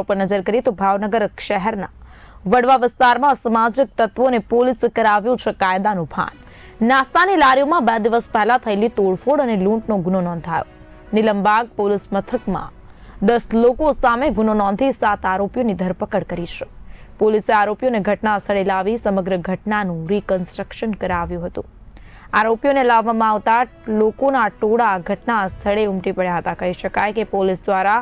વિસ્તારો પર નજર કરીએ તો ભાવનગર શહેરના વડવા વિસ્તારમાં અસામાજિક તત્વોને પોલીસ કરાવ્યું છે કાયદાનું ભાન। નાસ્તાની લારીઓમાં 2 દિવસ પહેલા થયેલી તોડફોડ અને લૂંટનો ગુનો નોંધાયો। નીલમબાગ પોલીસ મથકમાં 10 લોકો સામે ગુનો નોંધી 7 આરોપીઓની ધરપકડ કરી છે। પોલીસે આરોપીઓને ઘટના સ્થળે લાવી સમગ્ર ઘટનાનું રિકન્સ્ટ્રક્શન કરાવ્યું હતું। આરોપીઓને લાવવામાં આવતા લોકોના ટોળા ઘટના સ્થળે ઉમટી પડ્યા હતા। કહી શકાય કે પોલીસ દ્વારા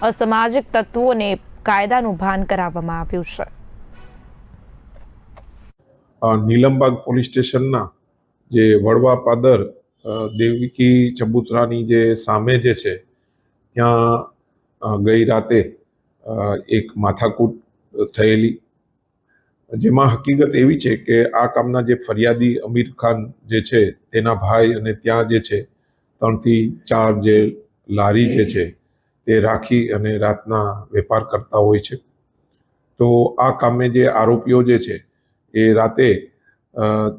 અસામાજિક તત્વોને કાયદાનું ભાન કરાવવામાં આવ્યું છે। નીલમબાગ પોલીસ સ્ટેશનના જે વડવા પાદર દેવકી ચબુતરાની જે સામે જે છે ત્યાં ગઈ રાતે એક માથાકૂટ થયેલી, જેમાં હકીકત એવી છે કે આ કામના જે ફરિયાદી અમીર ખાન જે છે તેના ભાઈ અને ત્યાં જે છે 3 થી 4 જે લારી જે છે તે રાખી અને રાતના વેપાર કરતા હોય છે। તો આ કામે જે આરોપીઓ જે છે એ રાતે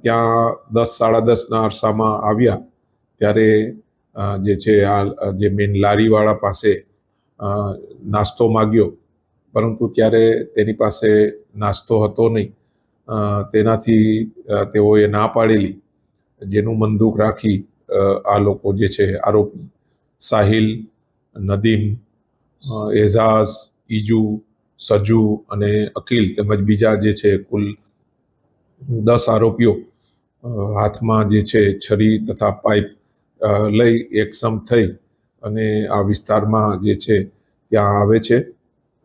ત્યાં 10 સાડા 10ના અરસામાં આવ્યા ત્યારે જે છે આ જે મેન લારીવાળા પાસે નાસ્તો માગ્યો, પરંતુ ત્યારે તેની પાસે નાસ્તો હતો નહીં। તેનાથી તેઓએ ના પાડેલી, જેનું બંદૂક રાખી આ લોકો જે છે આરોપી સાહિલ, નદીમ, એઝાઝ, ઈજુ, સજુ અને અકીલ તેમજ બીજા જે છે કુલ 10 આરોપીઓ હાથમાં જે છે છરી તથા પાઇપ લઈ એકસમ થઈ અને આ વિસ્તારમાં જે છે ત્યાં આવે છે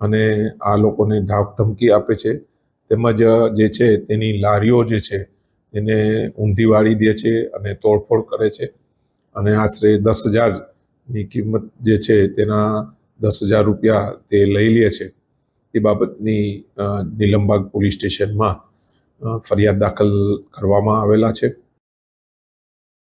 અને આ લોકોને ધાક ધમકી આપે છે, તેમજ જે છે તેની લારીઓ જે છે તેને ઊંધી વાળી દે છે અને તોડફોડ કરે છે અને આશરે 10,000ની કિંમત જે છે તેના 10,000 રૂપિયા તે લઈ લે છે। એ બાબતની નીલમબાગ પોલીસ સ્ટેશનમાં ફરિયાદ દાખલ કરવામાં આવેલા છે।